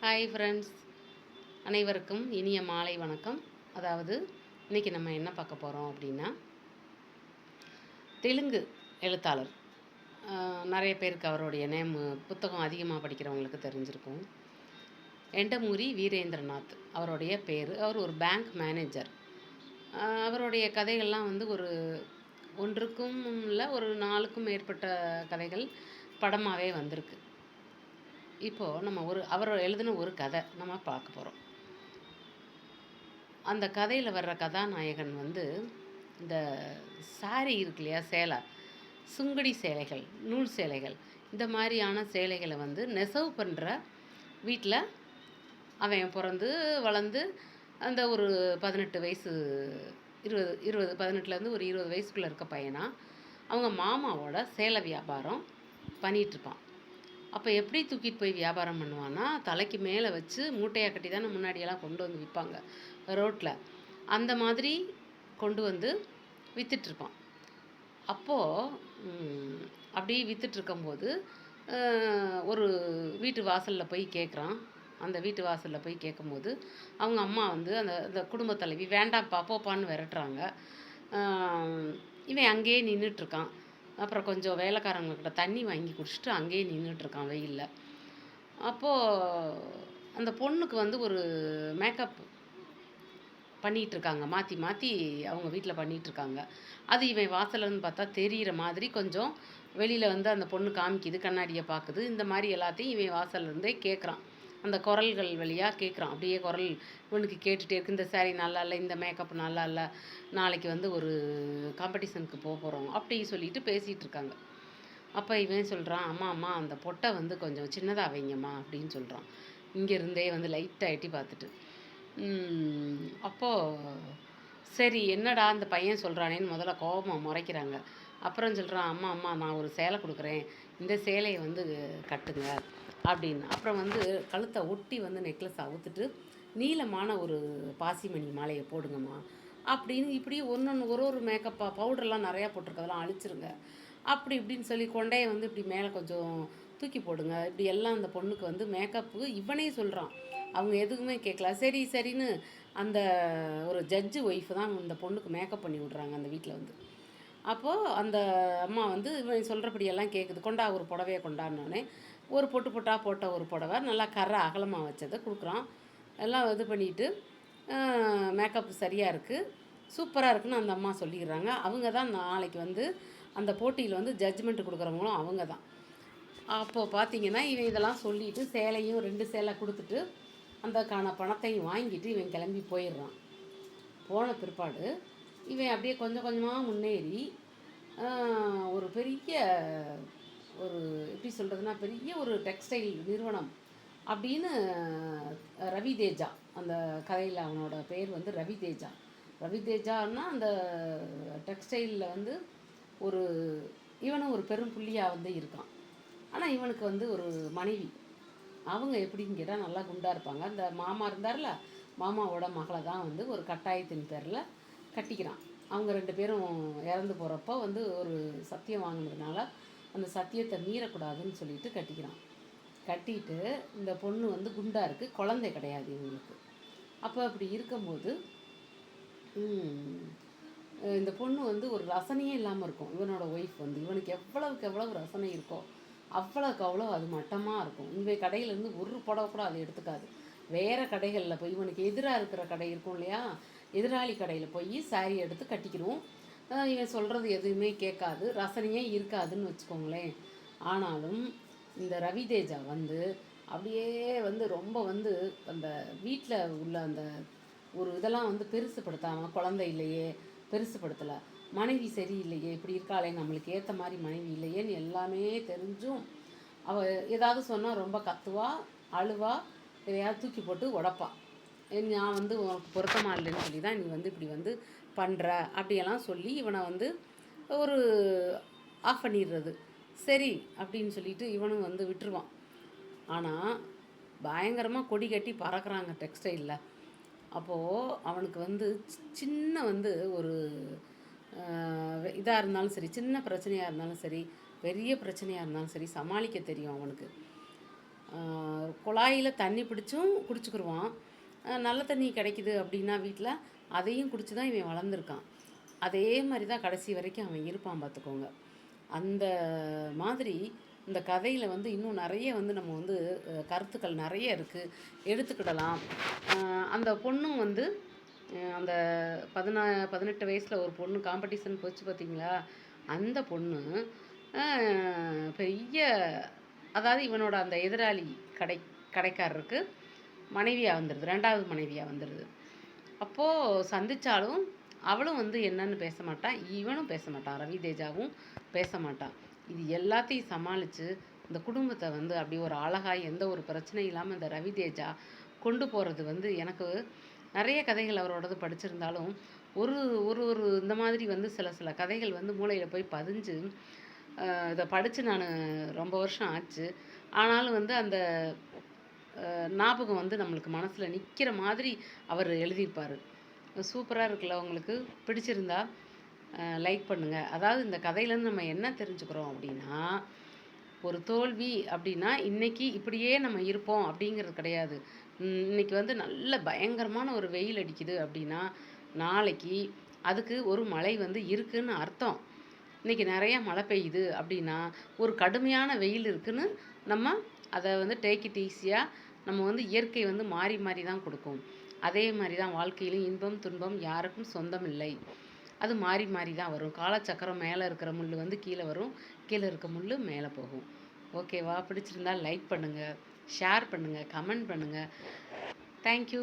Hi friends, அனைவருக்கும் இனிய மாலை வணக்கம். அதாவது இன்றைக்கி நம்ம என்ன பார்க்க போகிறோம் அப்படின்னா, தெலுங்கு எழுத்தாளர் நிறைய பேருக்கு அவருடைய புத்தகம் அதிகமாக படிக்கிறவங்களுக்கு தெரிஞ்சிருக்கும். எண்டமூரி வீரேந்திரநாத் அவருடைய பேர். அவர் ஒரு பேங்க் மேனேஜர். அவருடைய கதைகள்லாம் வந்து ஒன்றுக்கும் இல்லை, ஒரு 4க்கும் மேற்பட்ட கதைகள் படமாகவே வந்திருக்கு. இப்போது நம்ம அவர் எழுதின ஒரு கதை நம்ம பார்க்க போகிறோம். அந்த கதையில் வர்ற கதாநாயகன் வந்து இந்த சாரி இருக்கு இல்லையா, சேலை, சுங்கடி சேலைகள், நூல் சேலைகள், இந்த மாதிரியான சேலைகளை வந்து நெசவு பண்ணுற வீட்டில் அவன் பிறந்து வளர்ந்து அந்த ஒரு 18 வயசு 20 18லேருந்து ஒரு 20 வயசுக்குள்ளே இருக்க பையனா அவங்க மாமாவோட சேலை வியாபாரம் பண்ணிகிட்ருப்பான். அப்போ எப்படி தூக்கிட்டு போய் வியாபாரம் பண்ணுவான்னா, தலைக்கு மேலே வச்சு மூட்டையாக கட்டி தானே முன்னாடியெல்லாம் கொண்டு வந்து விற்பாங்க ரோட்டில். அந்த மாதிரி கொண்டு வந்து விற்றுட்ருப்பான். அப்போது அப்படி விற்றுட்ருக்கும்போது ஒரு வீட்டு வாசலில் போய் கேட்குறான். அந்த வீட்டு வாசலில் போய் கேட்கும்போது அவங்க அம்மா வந்து அந்த குடும்ப தலைவி வேண்டாம்ப்பா போப்பான்னு விரட்டுறாங்க. இவன் அங்கேயே நின்றுட்டுருக்கான். அப்புறம் கொஞ்சம் வேலைக்காரங்கக்கிட்ட தண்ணி வாங்கி குடிச்சிட்டு அங்கேயே நின்றுட்டுருக்கான் வெயிலில். அப்போது அந்த பொண்ணுக்கு வந்து ஒரு மேக்கப் பண்ணிகிட்ருக்காங்க, மாற்றி மாற்றி அவங்க வீட்டில் பண்ணிகிட்ருக்காங்க. அது இவன் வாசலன்னு பார்த்தா தெரிகிற மாதிரி கொஞ்சம் வெளியில் வந்து அந்த பொண்ணு காமிக்குது, கண்ணாடியை பார்க்குது. இந்த மாதிரி எல்லாத்தையும் இவன் வாசல்லேருந்தே கேட்குறான். அந்த குரல்கள் வழியாக கேட்குறான். அப்படியே குரல் இவனுக்கு கேட்டுகிட்டே இருக்குது. இந்த சாரீ நல்லா இல்லை, இந்த மேக்கப் நல்லா இல்லை, நாளைக்கு வந்து ஒரு காம்படிஷனுக்கு போகிறோம் அப்படி சொல்லிட்டு பேசிகிட்டு இருக்காங்க. அப்போ இவன் சொல்கிறான், அம்மா அந்த பொட்டை வந்து கொஞ்சம் சின்னதாக வைங்கம்மா அப்படின்னு சொல்கிறான். இங்கேருந்தே வந்து லைட்டாக எட்டி பார்த்துட்டு. அப்போது சரி என்னடா அந்த பையன் சொல்கிறானேன்னு முதல்ல கோபமாக முறைக்கிறாங்க. அப்புறம் சொல்கிறான், அம்மா நான் ஒரு சேலை கொடுக்குறேன், இந்த சேலையை வந்து கட்டுங்க அப்படின்னு. அப்புறம் வந்து கழுத்தை ஒட்டி வந்து நெக்லஸ் அவுத்துட்டு நீளமான ஒரு பாசிமணி மாலையை போடுங்கம்மா அப்படின்னு. இப்படி ஒரு மேக்கப்பாக பவுடர்லாம் நிறையா போட்டிருக்கதெல்லாம் அழிச்சிருங்க அப்படி இப்படின்னு சொல்லி கொண்டையை வந்து இப்படி மேலே கொஞ்சம் தூக்கி போடுங்க. இப்படி எல்லாம் அந்த பொண்ணுக்கு வந்து மேக்கப்பு இவனே சொல்கிறான். அவங்க எதுக்குமே கேட்கல. சரின்னு அந்த ஒரு ஜட்ஜு ஒய்ஃபு தான் இந்த பொண்ணுக்கு மேக்கப் பண்ணி விட்றாங்க அந்த வீட்டில் வந்து. அப்போது அந்த அம்மா வந்து இவன் சொல்கிறபடியெல்லாம் கேட்குது. கொண்டா ஒரு புடவையை கொண்டாடினோடனே ஒரு பொட்டாக போட்ட ஒரு புடவை நல்லா கரை அகலமாக வச்சதை கொடுக்குறான். எல்லாம் இது பண்ணிவிட்டு மேக்கப் சரியாக இருக்குது, சூப்பராக இருக்குதுன்னு அந்த அம்மா சொல்லிடுறாங்க. அவங்க தான் நாளைக்கு வந்து அந்த போட்டியில் வந்து ஜட்ஜ்மெண்ட் கொடுக்குறவங்களும் அவங்க தான். அப்போது பார்த்தீங்கன்னா இவன் இதெல்லாம் சொல்லிவிட்டு சேலையும் 2 சேலை கொடுத்துட்டு அந்தக்கான பணத்தையும் வாங்கிட்டு இவன் கிளம்பி போயிடுறான். போன பிற்பாடு இவன் அப்படியே கொஞ்சம் கொஞ்சமாக முன்னேறி ஒரு பெரிய ஒரு எப்படி சொல்கிறதுனா பெரிய ஒரு டெக்ஸ்டைல் நிறுவனம் அப்படின்னு ரவி தேஜா, அந்த கதையில் அவனோட பேர் வந்து ரவி தேஜான்னா அந்த டெக்ஸ்டைலில் வந்து இவனும் ஒரு பெரும் புள்ளியாக வந்து இருக்கான். ஆனால் இவனுக்கு வந்து ஒரு மனைவி, அவங்க எப்படின்னு கேட்டால் நல்லா குண்டாக இருப்பாங்க. அந்த மாமா இருந்தார்ல, மாமாவோட மகளை தான் வந்து ஒரு கட்டாயத்தின் பேரில் கட்டிக்கிறான். அவங்க 2 பேரும் இறந்து போகிறப்போ வந்து ஒரு சத்தியம் வாங்கினதுனால அந்த சத்தியத்தை மீறக்கூடாதுன்னு சொல்லிட்டு கட்டிக்கிறான். கட்டிட்டு இந்த பொண்ணு வந்து குண்டாக இருக்குது, குழந்தை கிடையாது இவங்களுக்கு. அப்போ அப்படி இருக்கும்போது இந்த பொண்ணு வந்து ஒரு ரசனையே இல்லாமல் இருக்கும். இவனோட ஒய்ஃப் வந்து இவனுக்கு எவ்வளவுக்கு எவ்வளவு ரசனை இருக்கோ அவ்வளோக்கு அவ்வளோ அது மட்டமாக இருக்கும். இவன் கடையிலேருந்து ஒரு புடவை கூட அதை எடுத்துக்காது. வேறு கடைகளில் போய் இவனுக்கு எதிராக இருக்கிற கடை இருக்கும் இல்லையா, எதிராளி கடையில் போய் சாரி எடுத்து கட்டிக்கிறோம். இவன் சொல்கிறது எதுவுமே கேட்காது, ரசனையே இருக்காதுன்னு வச்சுக்கோங்களேன். ஆனாலும் இந்த ரவி தேஜா வந்து அப்படியே வந்து ரொம்ப வந்து அந்த வீட்டில் உள்ள அந்த ஒரு இதெல்லாம் வந்து பெருசுப்படுத்தாமல், குழந்தை இல்லையே பெருசுப்படுத்தலை, மனைவி சரியில்லையே, இப்படி இருக்காளே, நம்மளுக்கு ஏற்ற மாதிரி மனைவி இல்லையேன்னு எல்லாமே தெரிஞ்சும் அவள் ஏதாவது சொன்னால் ரொம்ப கத்துவா, அழுவா, எதையாவது தூக்கி போட்டு உடப்பா. நான் வந்து உனக்கு பொருத்தமாக இல்லைன்னு சொல்லி தான் நீ வந்து இப்படி வந்து பண்ணுற அப்படியெல்லாம் சொல்லி இவனை வந்து ஒரு ஆஃப் பண்ணிடுறது. சரி அப்படின்னு சொல்லிட்டு இவனும் வந்து விட்டுருவான். ஆனால் பயங்கரமாக கொடி கட்டி பறக்கிறாங்க டெக்ஸ்டைலில். அப்போது அவனுக்கு வந்து சின்ன வந்து ஒரு இதாக இருந்தாலும் சரி, சின்ன பிரச்சனையாக இருந்தாலும் சரி, பெரிய பிரச்சனையாக இருந்தாலும் சரி சமாளிக்க தெரியும் அவனுக்கு. குழாயில் தண்ணி பிடிச்சும் குடிச்சுக்கிருவான். நல்ல தண்ணி கிடைக்குது அப்படின்னா வீட்டில் அதையும் குடிச்சு தான் இவன் வளர்ந்துருக்கான். அதே மாதிரி தான் கடைசி வரைக்கும் அவன் இருப்பான் பார்த்துக்கோங்க. அந்த மாதிரி இந்த கதையில் வந்து இன்னும் நிறைய வந்து நம்ம வந்து கருத்துக்கள் நிறைய இருக்குது, எடுத்துக்கிடலாம். அந்த பொண்ணும் வந்து அந்த 18 வயசில் ஒரு பொண்ணு காம்படிஷன் போச்சு பார்த்தீங்களா? அந்த பொண்ணு பெரிய, அதாவது இவனோட அந்த எதிராளி கடை கடைக்காரருக்கு மனைவியாக வந்துடுது, 2வது மனைவியாக வந்துடுது. அப்போது சந்தித்தாலும் அவளும் வந்து என்னன்னு பேச மாட்டான், இவனும் பேச மாட்டான், ரவி தேஜாவும் பேச மாட்டான். இது எல்லாத்தையும் சமாளித்து இந்த குடும்பத்தை வந்து அப்படி ஒரு அழகாக எந்த ஒரு பிரச்சனையும் இல்லாமல் இந்த ரவி தேஜா கொண்டு போகிறது வந்து எனக்கு நிறைய கதைகள் அவரோடது படிச்சிருந்தாலும் ஒரு ஒரு ஒரு இந்த மாதிரி வந்து சில சில கதைகள் வந்து மூளையில் போய் பதிஞ்சு இதை படித்து நான் ரொம்ப வருஷம் ஆச்சு. ஆனாலும் வந்து அந்த ஞாபகம் வந்து நம்மளுக்கு மனசில் நிற்கிற மாதிரி அவர் எழுதியிருப்பார். சூப்பராக இருக்குல்ல? உங்களுக்கு பிடிச்சிருந்தா லைக் பண்ணுங்கள். அதாவது இந்த கதையிலேருந்து நம்ம என்ன தெரிஞ்சுக்கிறோம் அப்படின்னா, ஒரு தோல்வி அப்படின்னா இன்றைக்கி இப்படியே நம்ம இருப்போம் அப்படிங்கிறது கிடையாது. இன்றைக்கி வந்து நல்ல பயங்கரமான ஒரு வெயில் அடிக்குது அப்படின்னா நாளைக்கு அதுக்கு ஒரு மழை வந்து இருக்குதுன்னு அர்த்தம். இன்றைக்கி நிறையா மழை பெய்யுது அப்படின்னா ஒரு கடுமையான வெயில் இருக்குதுன்னு நம்ம அதை வந்து டேக் இட் ஈஸியாக நம்ம வந்து இயற்கை வந்து மாறி மாறி தான் கொடுக்கும். அதே மாதிரி தான் வாழ்க்கையிலும் இன்பம் துன்பம் யாருக்கும் சொந்தம் இல்லை. அது மாறி மாறி தான் வரும். காலச்சக்கரம் மேலே இருக்கிற முள் வந்து கீழே வரும், கீழே இருக்க முள் மேலே போகும். ஓகேவா? பிடிச்சிருந்தா லைக் பண்ணுங்கள், ஷேர் பண்ணுங்கள், கமெண்ட் பண்ணுங்கள். தேங்க்யூ.